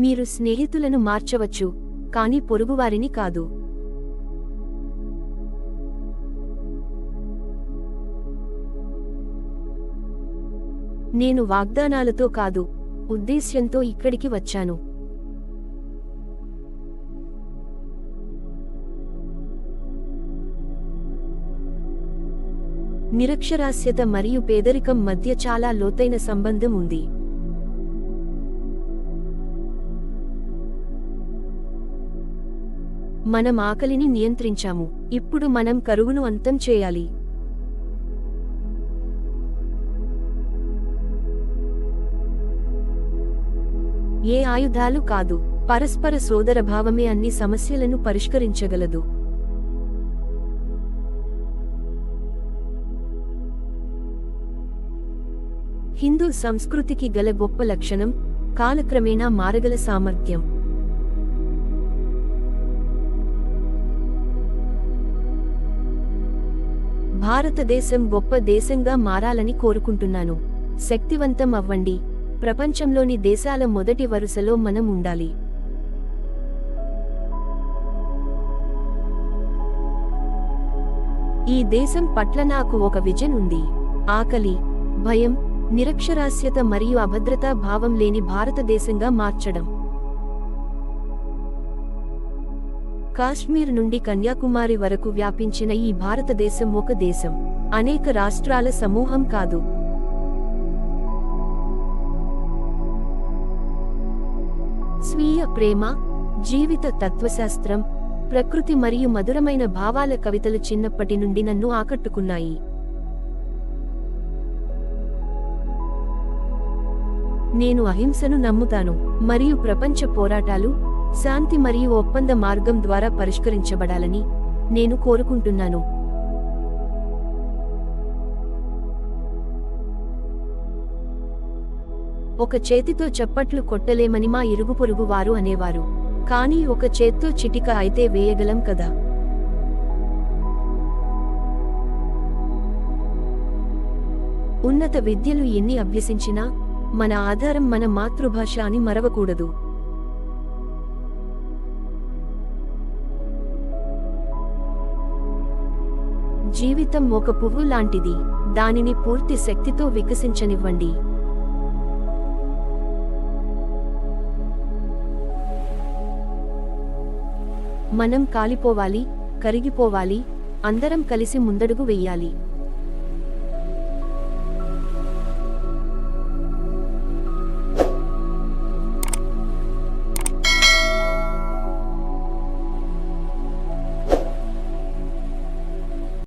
మీరు స్నేహితులను మార్చవచ్చు, కానీ పొరుగువారిని కాదు. నేను వాగ్దానాలతో కాదు, ఉద్దేశ్యంతో ఇక్కడికి వచ్చాను. నిరక్షరాస్యత మరియు పేదరికం మధ్య చాలా లోతైన సంబంధం ఉంది. మనం ఆకలిని నియంత్రించాము, ఇప్పుడు మనం కరువును అంతం చేయాలి. ఏ ఆయుధాలు కాదు, పరస్పర సోదరభావమే అన్ని సమస్యలను పరిష్కరించగలదు. హిందూ సంస్కృతికి గల గొప్ప లక్షణం కాలక్రమేణా మారగల సామర్థ్యం. భారతదేశం గొప్ప దేశంగా మారాలని కోరుకుంటున్నాను. శక్తివంతం అవ్వండి. ప్రపంచంలోని దేశాల మొదటి వరుసలో మనం ఉండాలి. ఈ దేశం పట్ల నాకు ఒక విజన్ ఉంది. ఆకలి, భయం, నిరక్షరాస్యత మరియు అభద్రతా భావం లేని భారతదేశంగా మార్చడం. కాశ్మీర్ నుండి కన్యాకుమారి వరకు వ్యాపించిన ఈ భారతదేశం ఒక దేశం, అనేక రాష్ట్రాల సమూహం కాదు. స్వీయ ప్రేమ, జీవిత తత్వశాస్త్రం, ప్రకృతి మరియు మధురమైన భావాల కవితలు చిన్నప్పటి నుండి నన్ను ఆకట్టుకున్నాయి. నేను అహింసను నమ్ముతాను, మరియు ప్రపంచ పోరాటాలు శాంతి మరియు ఒప్పంద మార్గం ద్వారా పరిష్కరించబడాలని నేను కోరుకుంటున్నాను. ఒక చేతితో చప్పట్లు కొట్టలేమని మా ఇరుగుపొరుగు వారు అనేవారు, కానీ ఒక చేత్తో చిటిక అయితే వేయగలం కదా. ఉన్నత విద్యలు ఎన్ని అభ్యసించినా మన ఆధారం మన మాతృభాష అని మరవకూడదు. జీవితం ఒక పువ్వు లాంటిది, దానిని పూర్తి శక్తితో వికసించనివ్వండి. మనం కాలిపోవాలి, కరిగిపోవాలి, అందరం కలిసి ముందడుగు వెయ్యాలి.